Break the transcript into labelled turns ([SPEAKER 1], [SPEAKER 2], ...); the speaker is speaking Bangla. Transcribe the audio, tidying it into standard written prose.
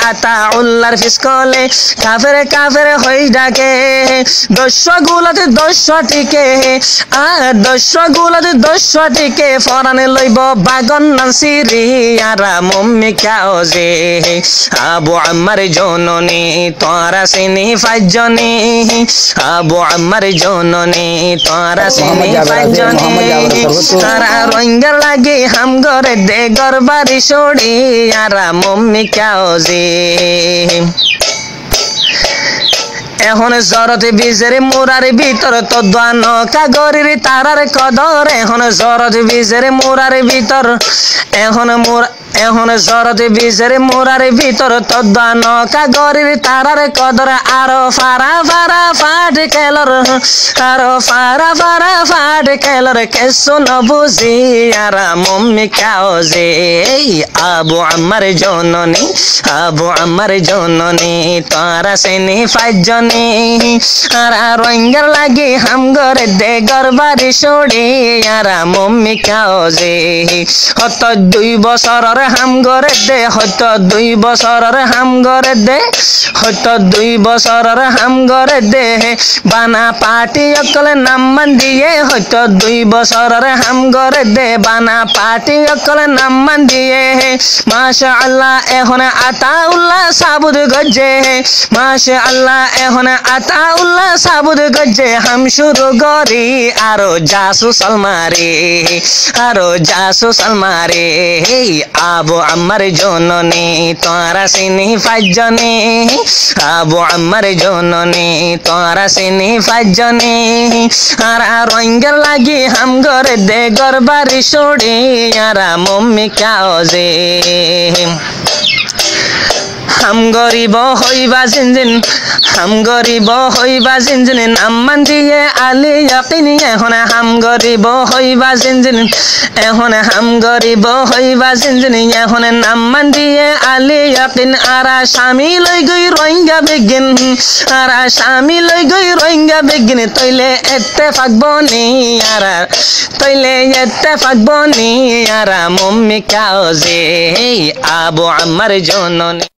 [SPEAKER 1] আতা উল্লার ফিসকলে কাফের কাফের হই ডাকে দস্যগুলাতে দস্যটিকে দস্যগুলাতে দস্যটিকে ফরানে লইব বাগন নাসিরি আরা মম্মি খাও যে আবু আম্মার জননী তোরা সিনি ফাইজনী আবু আম্মার জননী তোরা সিনি ফাইজনী তারা রঙ্গা লাগে হাম ঘরে দে গরবারি সড়ি আরা মম্মি খাও যে এখন জরতে বীজের মুরার ভিতর তো দান কাগরির তারার কদর এখন জরতে বীজের মুরার ভিতর এখন জরতে বীজের মুরার ভিতর তো দান কাগরির তারার কদর আরো ফারা ফারা ফাট খেলর আরো ফারা ফারা ফাট খেলর কেসো ন বুঝি আর মম্মি খাও যে আবু আম্মার জননী আবু আম্মার জননী তোরা সেনি ফাইজনী আরা রঙ্গার লাগে হাম ঘরে দে গরবারি সড়ি আরা মম্মি খাও যে হত 2 বছরের হাম ঘরে দে হত 2 বছরের হাম ঘরে দে হত 2 বছরের হাম ঘরে দে বানা পাটি অকলে নাম মান দিয়ে হত 2 বছরের হাম ঘরে দে বানা পাটি অকলে নাম মান দিয়ে মাশাআল্লাহ এখন আতাউল্লাহ সাবুদ গজে মাশাআল্লাহ এখন আতাউল্লাহ সাবুদ গজে হাম শুরু করি আরো জাসু সালমারে আরো জাসু সালমারে আবু আম্মার জননী তোরা সিনি ফাইজনী আবু আম্মার জননী তোরা সিনি ফাইজনী আরা রঙ্গের লাগি হাম ঘরে দে গরবারি সড়ি আরা মম্মি খাও যে হাম গরিব হইবা জিনজিন হাম গরিব হইবা জিনজিন নাম মান দিয়ে আলী ইয়াকিন এখন হাম গরিব হইবা জিনজিন এখন হাম গরিব হইবা জিনজিন এখন নাম মান দিয়ে আলী ইয়াকিন আরা স্বামী লই গই রোহিঙ্গা বেগিন আরা স্বামী লই গই রোহিঙ্গা বেগিন তইলে ইত্তেফাক বনি আরা তইলে ইত্তেফাক বনি আরা মম্মি খাও যে আবু আম্মার জননী